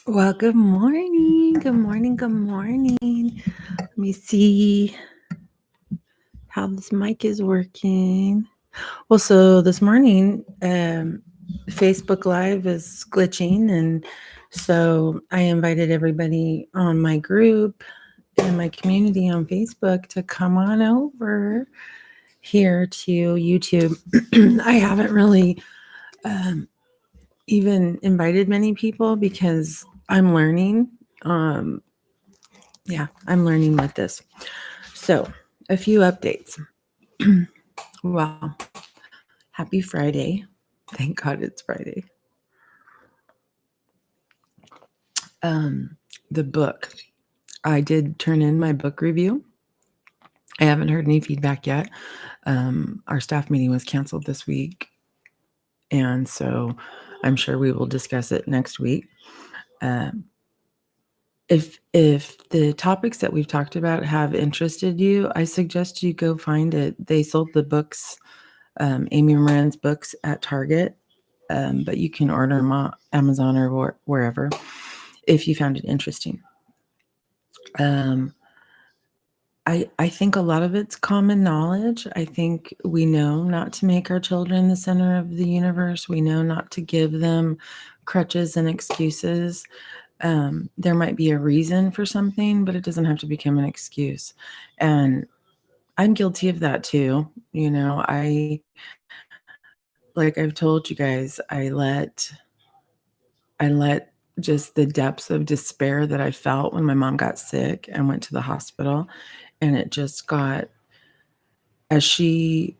Well, good morning. Good morning. Good morning. Let me see how this mic is working. Well, so this morning, Facebook Live is glitching. And so I invited everybody on my group and my community on Facebook to come on over here to YouTube. I haven't really um, even invited many people because I'm learning. Um, I'm learning with this. So, a few updates. Well, happy Friday. Thank God it's Friday. The book. I did turn in my book review. I haven't heard any feedback yet. Our staff meeting was canceled this week, and so I'm sure we will discuss it next week. If the topics that we've talked about have interested you, I suggest you go find it. They sold the books, Amy Moran's books, at Target, but you can order them on Amazon or wherever if you found it interesting. I think a lot of it's common knowledge. I think we know not to make our children the center of the universe. We know not to give them crutches and excuses. There might be a reason for something, but it doesn't have to become an excuse. And I'm guilty of that too. Like I've told you guys, I let just the depths of despair that I felt when my mom got sick and went to the hospital. And it just got, as she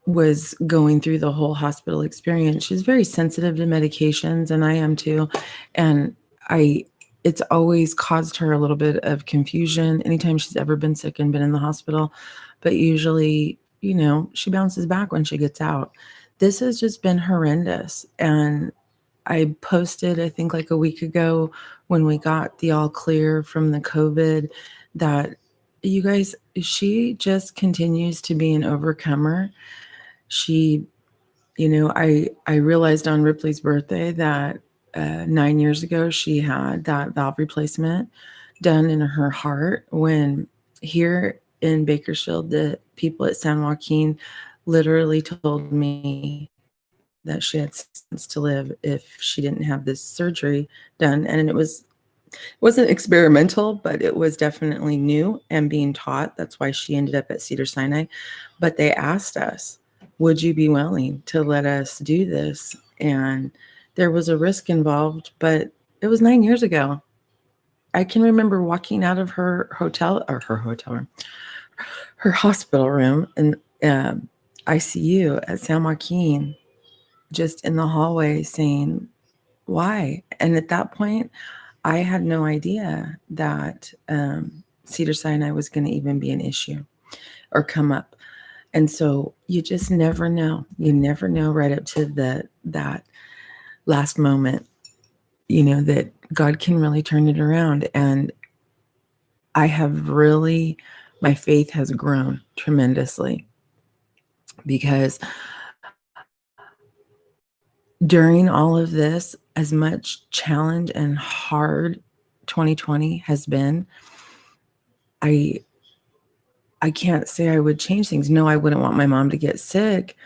was going through the whole hospital experience, she's very sensitive to medications, and I am too. And I, it's always caused her a little bit of confusion anytime she's ever been sick and been in the hospital. But usually, she bounces back when she gets out. This has just been horrendous. And I posted, I think like a week ago when we got the all clear from the COVID, that you guys, she just continues to be an overcomer. She, I realized on Ripley's birthday that 9 years ago she had that valve replacement done in her heart. When here in Bakersfield, the people at San Joaquin literally told me that she had 6 months to live if she didn't have this surgery done. And it wasn't experimental, but it was definitely new and being taught. That's why she ended up at Cedars-Sinai. But they asked us, would you be willing to let us do this? And there was a risk involved, but it was 9 years ago. I can remember walking out of her hotel room, her hospital room, and ICU at San Joaquin, just in the hallway saying, why? And at that point, I had no idea that Cedars-Sinai was going to even be an issue or come up. And so you just never know. You never know right up to that last moment, that God can really turn it around. And my faith has grown tremendously, because during all of this, as much challenge and hard 2020 has been, I can't say I would change things. No, I wouldn't want my mom to get sick,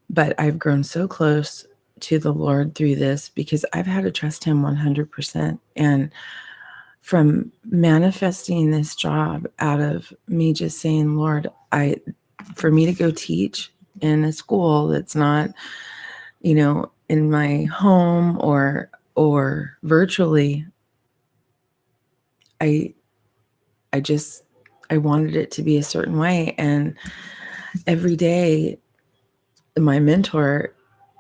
but I've grown so close to the Lord through this because I've had to trust him 100%. And from manifesting this job out of me just saying, Lord, for me to go teach in a school that's not, in my home or virtually, I wanted it to be a certain way. And every day, my mentor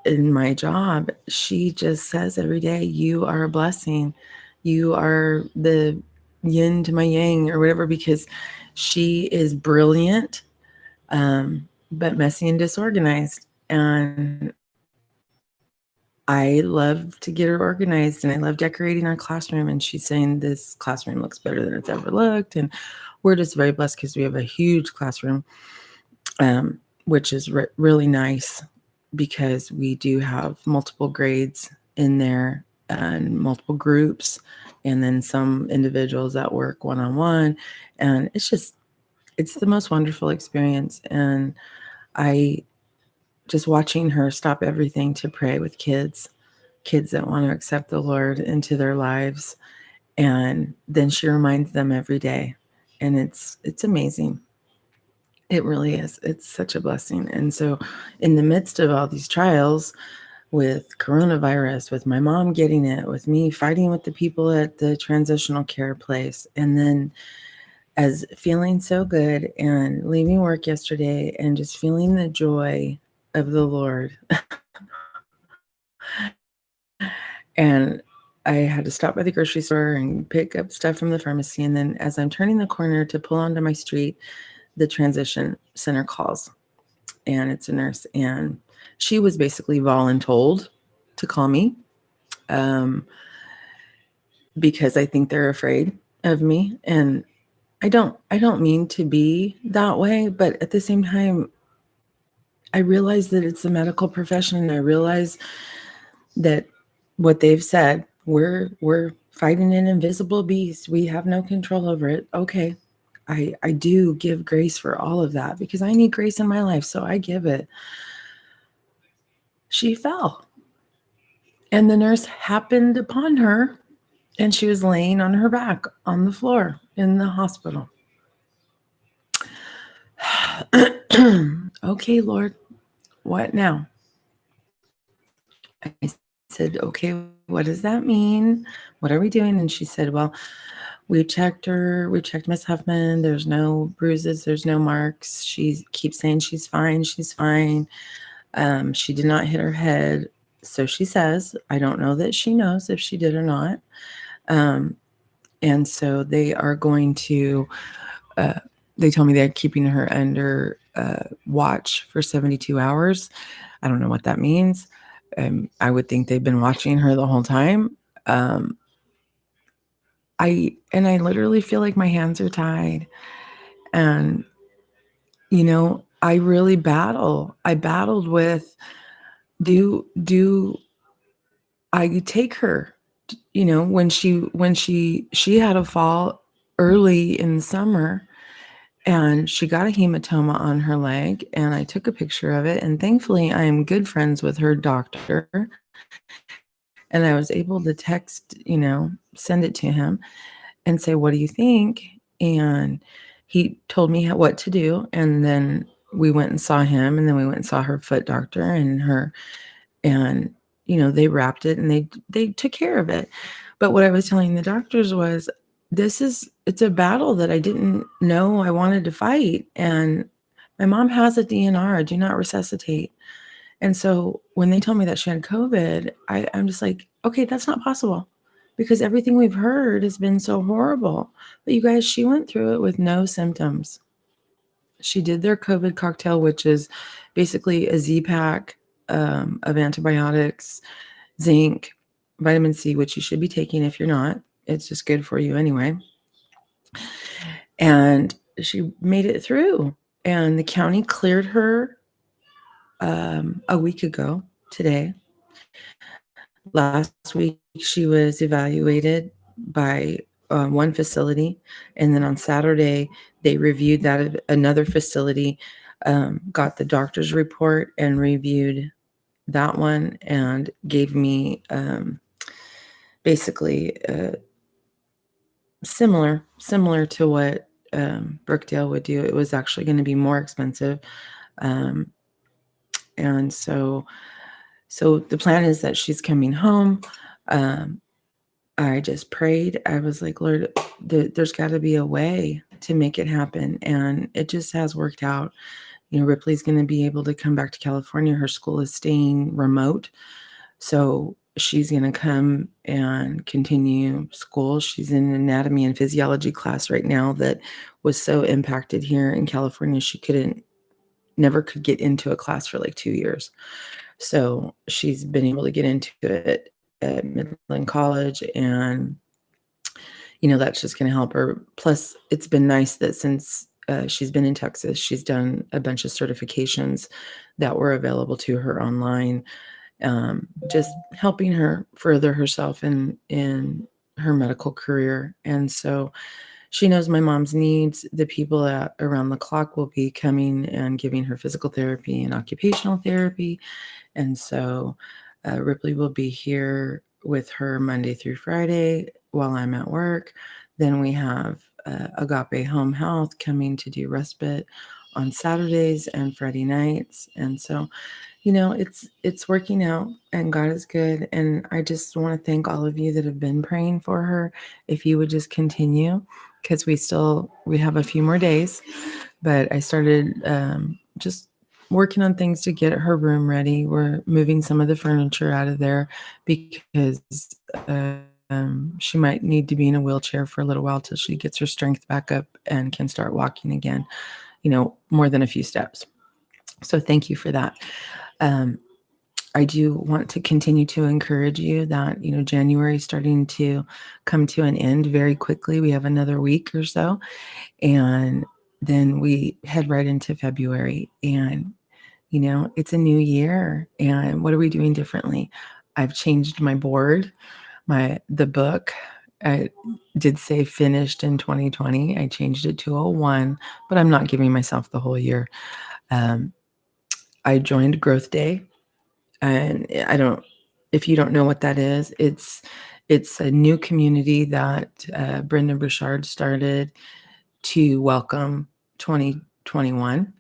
in my job, she just says every day, you are a blessing. You are the yin to my yang or whatever, because she is brilliant, but messy and disorganized. And I love to get her organized, and I love decorating our classroom. And she's saying this classroom looks better than it's ever looked. And we're just very blessed because we have a huge classroom, which is really nice, because we do have multiple grades in there. and multiple groups, and then some individuals that work one-on-one. And it's the most wonderful experience. And I just watching her stop everything to pray with kids that want to accept the Lord into their lives. And then she reminds them every day. And it's amazing. It really is. It's such a blessing. And so in the midst of all these trials with coronavirus, with my mom getting it, with me fighting with the people at the transitional care place, and then as feeling so good and leaving work yesterday and just feeling the joy of the Lord. And I had to stop by the grocery store and pick up stuff from the pharmacy. And then as I'm turning the corner to pull onto my street, the transition center calls, and it's a nurse. And she was basically voluntold to call me because I think they're afraid of me. And I don't mean to be that way, but at the same time, I realize that it's a medical profession. And I realize that what they've said, we're fighting an invisible beast. We have no control over it. Okay. I do give grace for all of that because I need grace in my life. So I give it. She fell. And the nurse happened upon her, and she was laying on her back on the floor in the hospital. Okay, Lord, what now? I said, okay, what does that mean? What are we doing? And she said, well, we checked her. We checked Miss Huffman. There's no bruises. There's no marks. She keeps saying she's fine. She's fine. She did not hit her head. So she says, I don't know that she knows if she did or not. And so they are going to, they told me they're keeping her under watch for 72 hours. I don't know what that means. I would think they've been watching her the whole time. I literally feel like my hands are tied. And, I really battle. I battled with, do I take her? When she had a fall early in the summer, and she got a hematoma on her leg, and I took a picture of it. And thankfully I am good friends with her doctor, and I was able to text, send it to him and say, what do you think? And he told me what to do. And then we went and saw him, and then we went and saw her foot doctor and they wrapped it, and they took care of it. But what I was telling the doctors was, it's a battle that I didn't know I wanted to fight. And my mom has a DNR, do not resuscitate. And so when they told me that she had COVID, I'm just like, okay, that's not possible, because everything we've heard has been so horrible. But you guys, she went through it with no symptoms. She did their COVID cocktail, which is basically a Z-Pack of antibiotics, zinc, vitamin C, which you should be taking if you're not. It's just good for you anyway. And she made it through. And the county cleared her a week ago today. Last week, she was evaluated by one facility. And then on Saturday, they reviewed that at another facility, got the doctor's report and reviewed that one, and gave me basically similar to what Brookdale would do. It was actually going to be more expensive. And so the plan is that she's coming home. I just prayed. I was like, Lord, there's got to be a way to make it happen. And it just has worked out. Ripley's going to be able to come back to California. Her school is staying remote. So she's going to come and continue school. She's in an anatomy and physiology class right now that was so impacted here in California. She never could get into a class for like 2 years. So she's been able to get into it at Midland College, and that's just going to help her. Plus, it's been nice that since she's been in Texas, she's done a bunch of certifications that were available to her online, just helping her further herself in her medical career. And so she knows my mom's needs. The people at around the clock will be coming and giving her physical therapy and occupational therapy. And so Ripley will be here with her Monday through Friday while I'm at work. Then we have Agape Home Health coming to do respite on Saturdays and Friday nights. And so, it's working out and God is good. And I just want to thank all of you that have been praying for her. If you would just continue, because we have a few more days, but I started just working on things to get her room ready. We're moving some of the furniture out of there because she might need to be in a wheelchair for a little while till she gets her strength back up and can start walking again, more than a few steps. So thank you for that. Um, I do want to continue to encourage you that, January is starting to come to an end very quickly. We have another week or so, and then we head right into February. And, it's a new year. And what are we doing differently? I've changed my board, the book. I did say finished in 2020. I changed it to 01, but I'm not giving myself the whole year. I joined Growth Day. And if you don't know what that is, it's a new community that Brendan Burchard started to welcome 2021.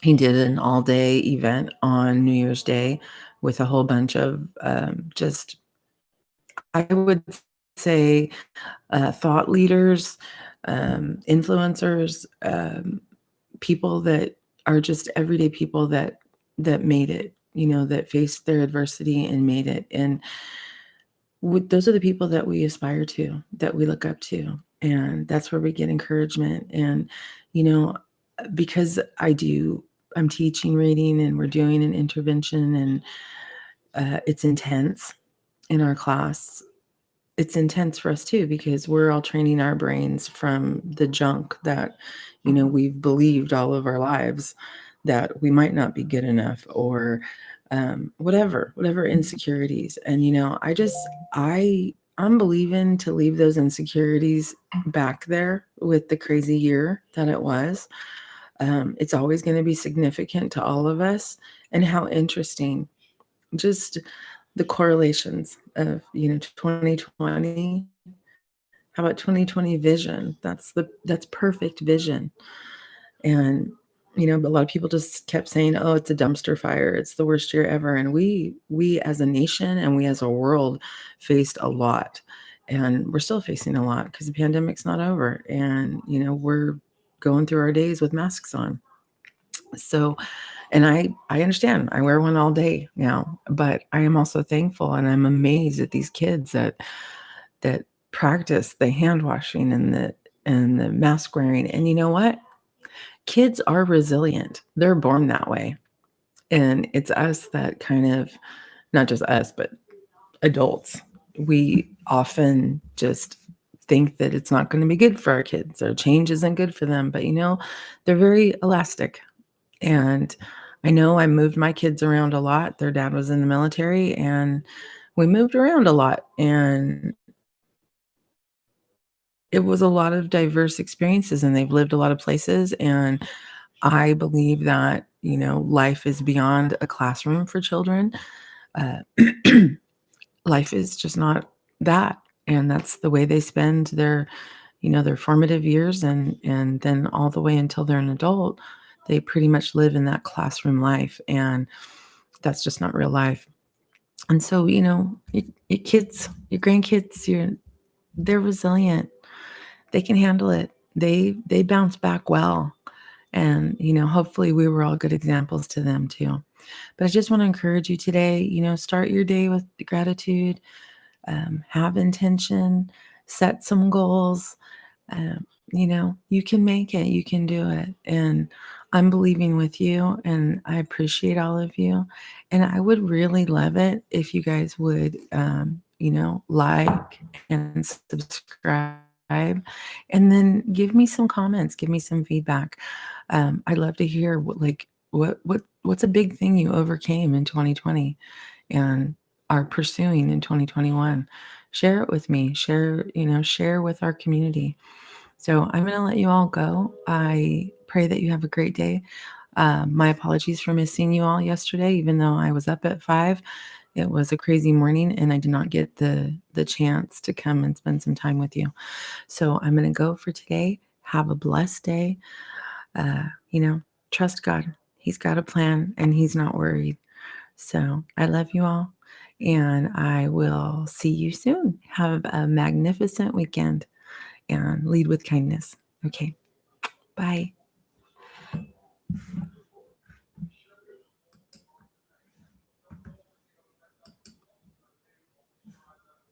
He did an all-day event on New Year's Day with a whole bunch of just, I would say, thought leaders, influencers, people that are just everyday people that made it, that faced their adversity and made it. And those are the people that we aspire to, that we look up to. And that's where we get encouragement. And, because I'm teaching reading and we're doing an intervention, and it's intense in our class. It's intense for us too, because we're all training our brains from the junk that, we've believed all of our lives, that we might not be good enough, or whatever insecurities. And, I'm believing to leave those insecurities back there with the crazy year that it was. It's always going to be significant to all of us. And how interesting, just the correlations of 2020. How about 2020 vision? That's perfect vision. And a lot of people just kept saying, oh, it's a dumpster fire, it's the worst year ever. And we as a nation and we as a world faced a lot, and we're still facing a lot because the pandemic's not over. And we're going through our days with masks on. So, and I understand, I wear one all day now, but I am also thankful, and I'm amazed at these kids that practice the hand washing and the mask wearing. And you know what? Kids are resilient. They're born that way. And it's us that kind of, not just us, but adults, we often just think that it's not going to be good for our kids, or change isn't good for them. But they're very elastic. And I know I moved my kids around a lot. Their dad was in the military, and we moved around a lot. And it was a lot of diverse experiences, and they've lived a lot of places. And I believe that, life is beyond a classroom for children. Uh, life is just not that. And that's the way they spend their formative years, and then all the way until they're an adult. They pretty much live in that classroom life, and that's just not real life. And so, your kids, your grandkids, they're resilient. They can handle it. They bounce back well. And, hopefully we were all good examples to them too. But I just want to encourage you today, start your day with gratitude, have intention, set some goals. You can make it, you can do it. And I'm believing with you, and I appreciate all of you. And I would really love it if you guys would, like and subscribe, and then give me some comments, give me some feedback. I'd love to hear what's a big thing you overcame in 2020. and are pursuing in 2021. Share it with me. Share with our community. So I'm going to let you all go. I pray that you have a great day. My apologies for missing you all yesterday, even though I was up at 5. It was a crazy morning and I did not get the chance to come and spend some time with you. So I'm going to go for today. Have a blessed day. Uh, you know, trust God. He's got a plan and he's not worried. So I love you all and I will see you soon. Have a magnificent weekend and lead with kindness. Okay. Bye.